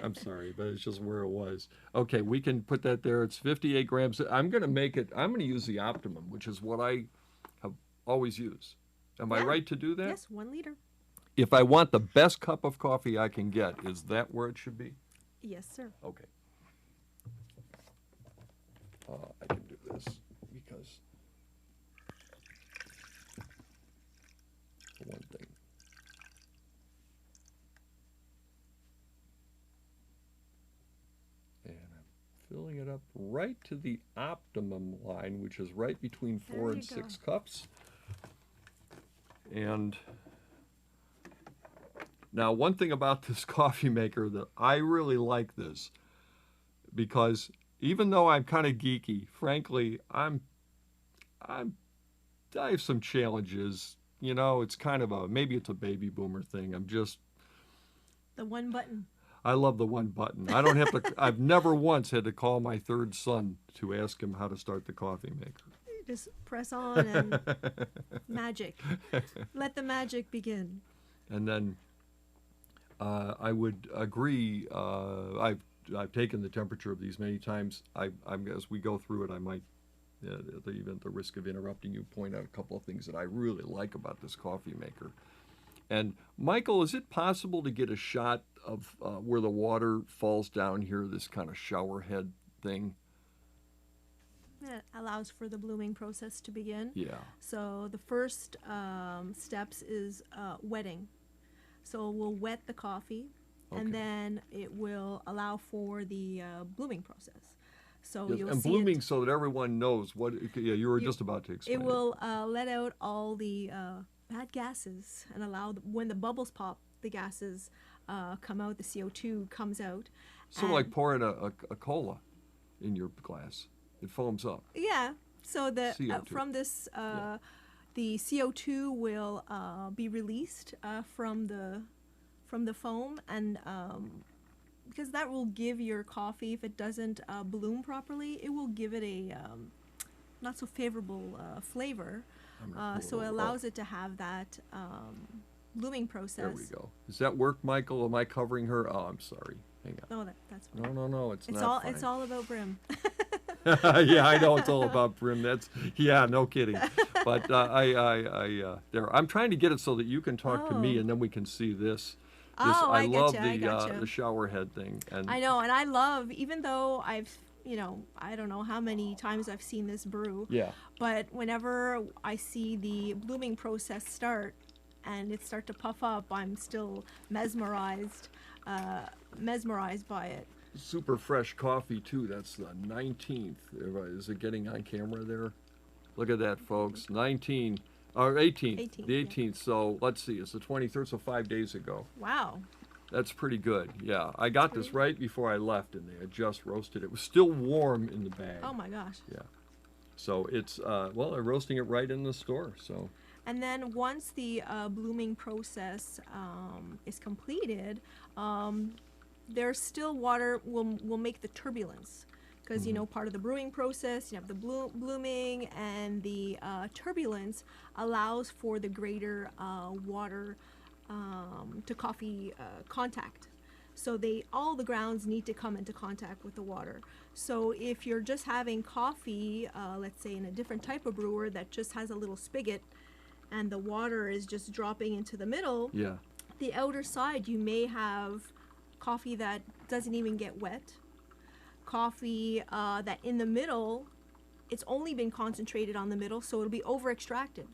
I'm sorry, but it's just where it was. Okay, we can put that there. It's 58 grams. I'm going to use the Optimum, which is what I have always used. Am I right to do that? Yes, 1 liter. If I want the best cup of coffee I can get, is that where it should be? Yes, sir. Okay. I can do this because for one thing. And I'm filling it up right to the optimum line, which is right between 4 and 6 cups. And now, one thing about this coffee maker that I really like this, because even though I'm kind of geeky, frankly, I have some challenges. You know, it's kind of maybe it's a baby boomer thing. The one button. I love the one button. I don't have to. I've never once had to call my third son to ask him how to start the coffee maker. Just press on and magic. Let the magic begin. And then I would agree. I've taken the temperature of these many times. As we go through it, I might, even at the risk of interrupting you, point out a couple of things that I really like about this coffee maker. And Michael, is it possible to get a shot of where the water falls down here, this kind of shower head thing? That allows for the blooming process to begin. Yeah. So the first steps is wetting. So we'll wet the coffee, and then it will allow for the blooming process. So Yes, you'll and see blooming so that everyone knows what. Yeah, you were just about to explain. It will let out all the bad gases and allow when the bubbles pop, the gases come out. The CO2 comes out. Sort of like pouring a cola in your glass. It foams up. Yeah. So the CO2. from this, the CO2 will be released from the from the foam, and because that will give your coffee, if it doesn't bloom properly, it will give it a not so favorable flavor. So it allows it to have that blooming process. There we go. Does that work, Michael? Am I covering her? Oh, I'm sorry. Hang on. Oh, that's fine. No, it's not all fine. it's all about Brim. Yeah, I know it's all about Brim. That's no kidding. But there. I'm trying to get it so that you can talk to me, and then we can see this. I love the shower head thing. And I know, and I love, even though I've, I don't know how many times I've seen this brew. Yeah. But whenever I see the blooming process start and it start to puff up, I'm still mesmerized by it. Super fresh coffee too. That's the 19th. Is it getting on camera there? Look at that, folks. 19 or 18th. The 18th. Yeah. So let's see. It's the 23rd. So 5 days ago. Wow. That's pretty good. Yeah, I got this right before I left, and they had just roasted it. It was still warm in the bag. Oh my gosh. Yeah. So it's they're roasting it right in the store. So. And then once the blooming process is completed, there's still water will make the turbulence, because part of the brewing process, you have the blooming, and the turbulence allows for the greater water to coffee contact. So all the grounds need to come into contact with the water. So if you're just having coffee, let's say in a different type of brewer that just has a little spigot, and the water is just dropping into the middle, the outer side you may have coffee that doesn't even get wet, coffee that in the middle, it's only been concentrated on the middle, so it'll be over extracted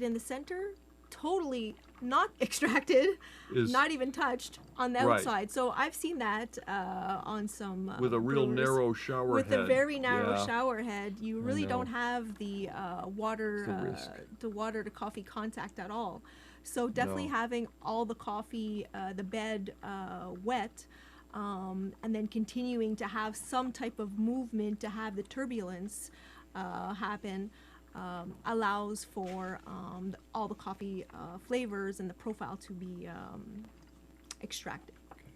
in the center, totally not extracted, not even touched on the outside. So I've seen that on some with a real narrow shower with head. a very narrow shower head. You really don't have the water to coffee contact at all. So definitely having all the coffee, the bed wet, and then continuing to have some type of movement to have the turbulence happen, allows for all the coffee flavors and the profile to be extracted. Okay.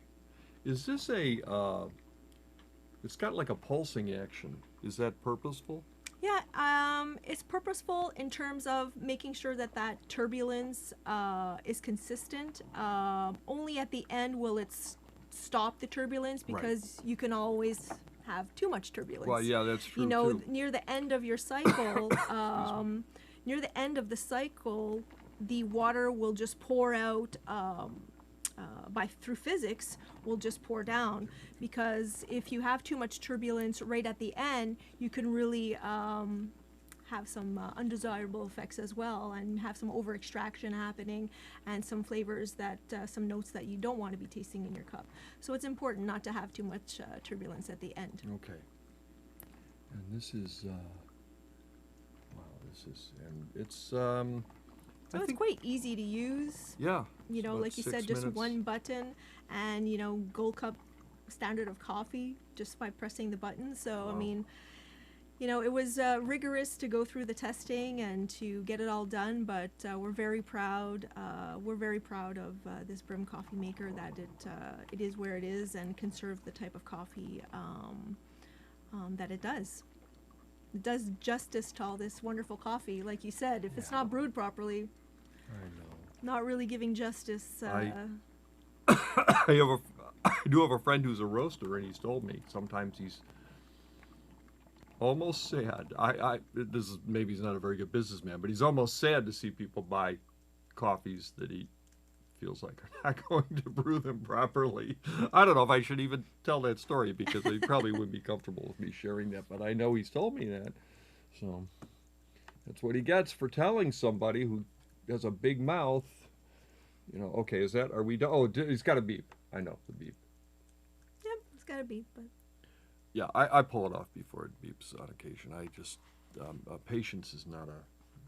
Is this it's got like a pulsing action. Is that purposeful? Yeah, it's purposeful in terms of making sure that turbulence is consistent. Only at the end will it stop the turbulence, because you can always have too much turbulence. Well, yeah, that's true too. Near the end of your cycle, the water will just pour out through physics, will just pour down, because if you have too much turbulence right at the end, you can really have some undesirable effects as well, and have some over extraction happening, and some flavors some notes that you don't want to be tasting in your cup. So it's important not to have too much turbulence at the end. Okay. And this is it's so it's quite easy to use. Yeah. Like you said, just 6 minutes. one button, and Gold Cup standard of coffee just by pressing the button. So Wow. I mean, it was rigorous to go through the testing and to get it all done, but we're very proud. We're very proud of this Brim coffee maker, that it is where it is and can serve the type of coffee that it does. It does justice to all this wonderful coffee. Like you said, if it's not brewed properly, I know. not really giving justice. I do have a friend who's a roaster, and he's told me sometimes he's almost sad. This is, maybe he's not a very good businessman, but he's almost sad to see people buy coffees that he feels like are not going to brew them properly. I don't know if I should even tell that story, because they probably wouldn't be comfortable with me sharing that, but I know he's told me that. So that's what he gets for telling somebody who has a big mouth. Okay, are we done? Oh, he's got a beep. I know, the beep. Yep, it's got a beep, but... Yeah, I pull it off before it beeps on occasion. I just, patience is not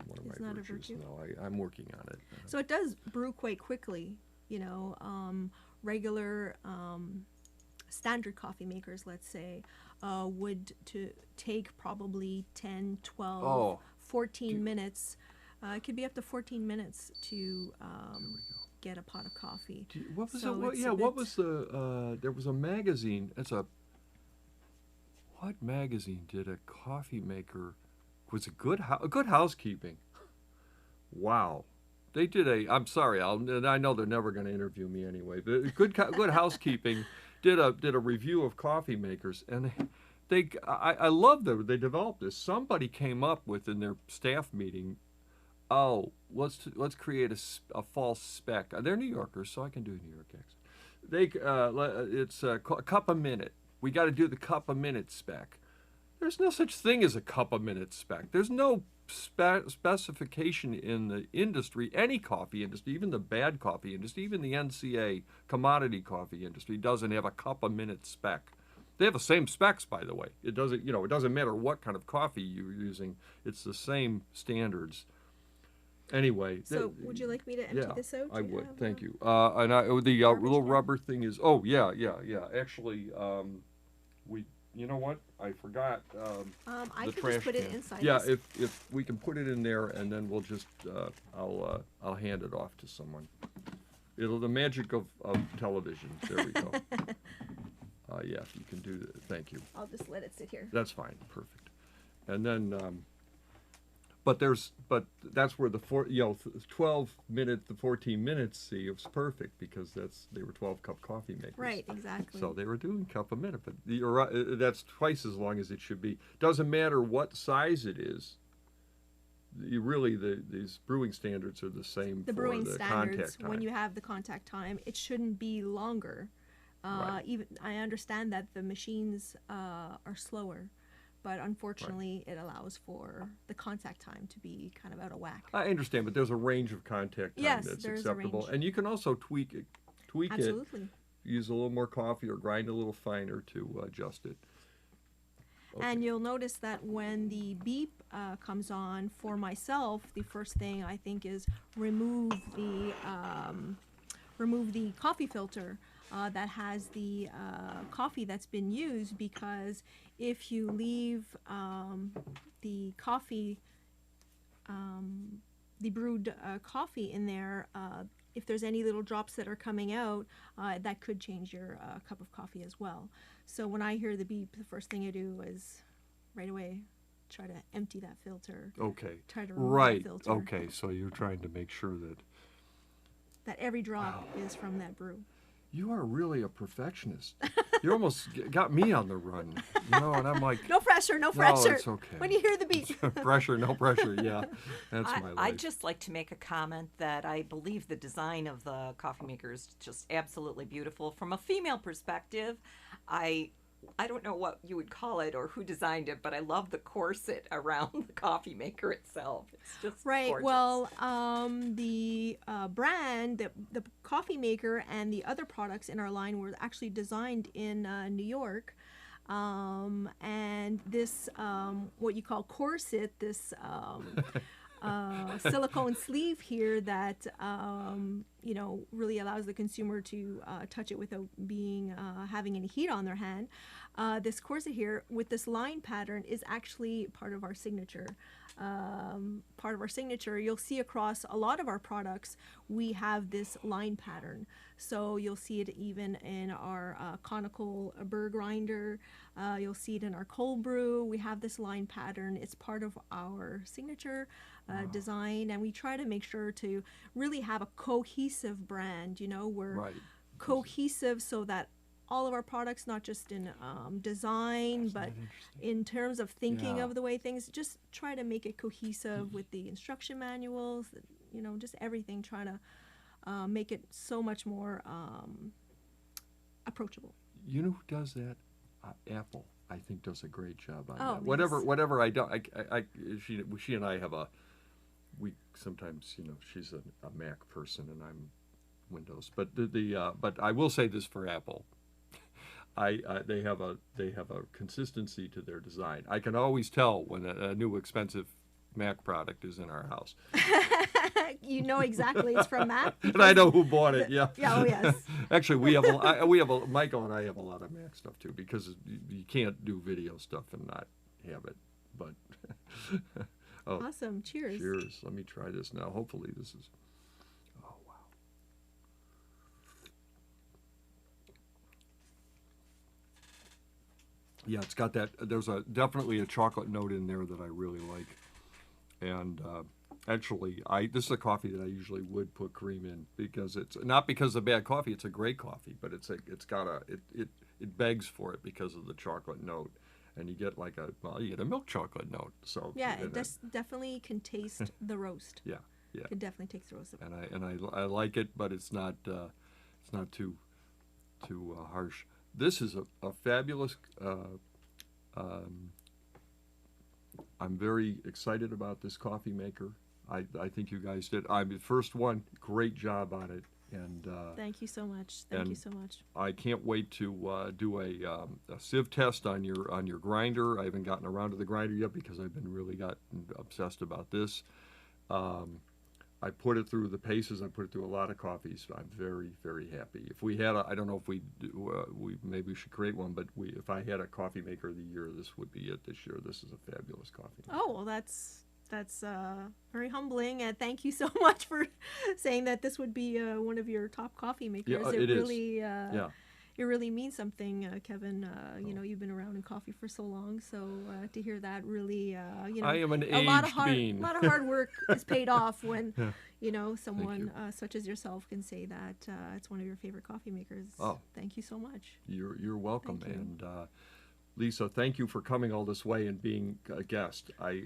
one of my virtues. No, I'm working on it. So it does brew quite quickly, regular standard coffee makers, let's say, would take probably 10, 12, 14 minutes. It could be up to 14 minutes to get a pot of coffee. What was So it? What, it's a yeah, what bit- was the? There was a magazine. What magazine did a coffee maker? Was it Good Housekeeping? Wow, they did a. I'm sorry, I know they're never going to interview me anyway. But Good Housekeeping did a review of coffee makers, and I love that they developed this. Somebody came up with in their staff meeting, oh, let's create a false spec. They're New Yorkers, so I can do New York accent. It's a cup a minute. We got to do the cup a minute spec. There's no such thing as a cup a minute spec. There's no specification in the industry, any coffee industry, even the bad coffee industry, even the NCA commodity coffee industry doesn't have a cup a minute spec. They have the same specs, by the way. It doesn't matter what kind of coffee you're using. It's the same standards. Anyway. So would you like me to empty this out? I Do you would. have, Thank you. And the garbage little can? rubber thing is. Oh yeah. Actually, we. You know what? I forgot. I the could trash just put it can. inside. Yeah, this. if we can put it in there, and then we'll just I'll hand it off to someone. The magic of television. There we go. Yeah, you can do that. Thank you. I'll just let it sit here. That's fine. Perfect. And then, but that's where the 12 minutes, the 14 minutes. See, it was perfect because they were 12-cup coffee makers. Right, exactly. So they were doing cup a minute, but you're right, that's twice as long as it should be. Doesn't matter what size it is. These brewing standards are the same the for brewing the standards, contact time. when you have the contact time, it shouldn't be longer. Right. Even I understand that the machines are slower, but unfortunately it allows for the contact time to be kind of out of whack. I understand, but there's a range of contact time Yes, that's there is a acceptable, range. and you can also tweak it. Absolutely. Use a little more coffee or grind a little finer to adjust it. Okay. And you'll notice that when the beep comes on, for myself, the first thing I think is remove the coffee filter that has the coffee that's been used, because if you leave the coffee, the brewed coffee in there, if there's any little drops that are coming out, that could change your cup of coffee as well. So when I hear the beep, the first thing I do is right away try to empty that filter. Okay. Try to remove Right. the filter. Okay. So you're trying to make sure That every drop is from that brew. you are really a perfectionist. You almost got me on the run, and I'm like, No pressure, no pressure. it's okay. When you hear the beep. pressure, no pressure. Yeah, that's my life. I'd just like to make a comment that I believe the design of the coffee maker is just absolutely beautiful. From a female perspective, I don't know what you would call it or who designed it, but I love the corset around the coffee maker itself. It's just Right. gorgeous. Well, the brand, the coffee maker, and the other products in our line were actually designed in New York. And this, what you call corset, this silicone sleeve here that really allows the consumer to touch it without having any heat on their hand. This corset here with this line pattern is actually part of our signature. You'll see across a lot of our products we have this line pattern. So you'll see it even in our conical burr grinder. You'll see it in our cold brew. We have this line pattern. It's part of our signature design, and we try to make sure to really have a cohesive brand. We're Right. cohesive so that all of our products, not just in design, but in terms of thinking Yeah. of the way things, just try to make it cohesive with the instruction manuals, just everything, trying to make it so much more approachable. You know who does that? Apple, I think, does a great job on Oh, that. yes. Whatever I don't, she and I have we sometimes, she's a Mac person and I'm Windows, but but I will say this for Apple. They have a consistency to their design. I can always tell when a new expensive Mac product is in our house. You know exactly it's from Mac. And I know who bought it. Yeah. Yeah. Oh yes. Actually, Michael and I have a lot of Mac stuff too, because you can't do video stuff and not have it. But Awesome. Cheers. cheers. Let me try this now. Hopefully this is. Oh wow. Yeah, it's got that. There's definitely a chocolate note in there that I really like. And actually, this is a coffee that I usually would put cream in because it's not because of bad coffee. It's a great coffee, but it's got it begs for it because of the chocolate note, and you get you get a milk chocolate note. So Yeah, it definitely can taste the roast. yeah, yeah. It definitely takes the roast. And I like it, but it's not too harsh. This is a fabulous. I'm very excited about this coffee maker. I think you guys did. I'm the first one. Great job on it. And thank you so much. Thank you so much. I can't wait to do a sieve test on your grinder. I haven't gotten around to the grinder yet because I've been really gotten obsessed about this. I put it through the paces. I put it through a lot of coffees. I'm very, very happy. If we had I don't know if we do, maybe we should create one, but if I had a coffee maker of the year, this would be it this year. This is a fabulous coffee maker. Oh, well, that's very humbling, and thank you so much for saying that this would be one of your top coffee makers. Yeah, it really, is. Yeah. It really means something, Kevin. You know, you've been around in coffee for so long, so to hear that really, you know, I am an a lot of aged hard, bean. a lot of hard work is paid off when, you know, someone such as yourself can say that it's one of your favorite coffee makers. Oh, thank you so much. You're welcome. Thank you. And Lisa, thank you for coming all this way and being a guest. I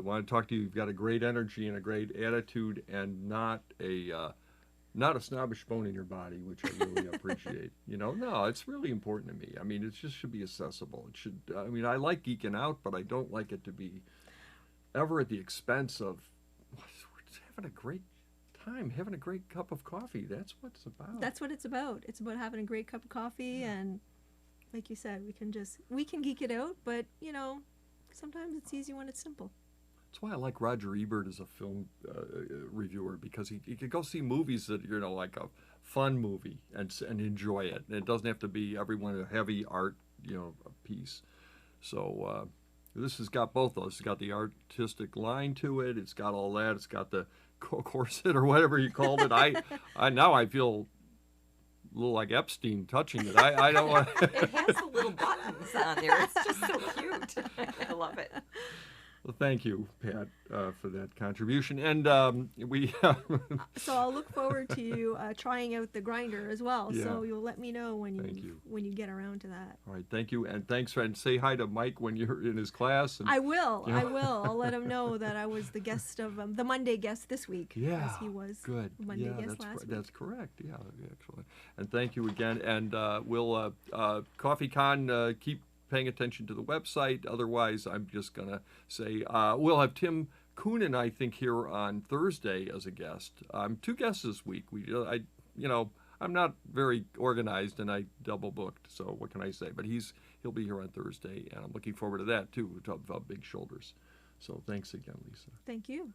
want to talk to you. You've got a great energy and a great attitude, and not a snobbish bone in your body, which I really appreciate. You know, no, it's really important to me. I mean, it just should be accessible. It should. I mean, I like geeking out, but I don't like it to be ever at the expense of having a great time, having a great cup of coffee. That's what it's about. That's what it's about. It's about having a great cup of coffee, and like you said, we can geek it out, but you know, sometimes it's easy when it's simple. That's why I like Roger Ebert as a film reviewer, because he could go see movies that, you know, like a fun movie and enjoy it. And it doesn't have to be everyone a heavy art, you know, piece. So this has got both those. It's got the artistic line to it. It's got all that. It's got the corset or whatever you called it. I now I feel a little like Epstein touching it. I don't want. It has the little buttons on there. It's just so cute. I love it. Well, thank you, Pat, for that contribution. And we. So I'll look forward to you trying out the grinder as well. Yeah. So you'll let me know when Thank you. when you get around to that. All right, thank you, and thanks, and say hi to Mike when you're in his class. And, I will. you know. I will. I'll let him know that I was the guest of the Monday guest this week. Yeah, as he was good. Monday Yeah, guest last week. that's correct. Yeah, excellent. And thank you again. And we'll CoffeeCon keep paying attention to the website. Otherwise, I'm just gonna say we'll have Tim Coonan, I think, here on Thursday as a guest. Two guests this week. I'm not very organized, and I double booked. So what can I say? But he'll be here on Thursday, and I'm looking forward to that too. With big shoulders. So thanks again, Lisa. Thank you.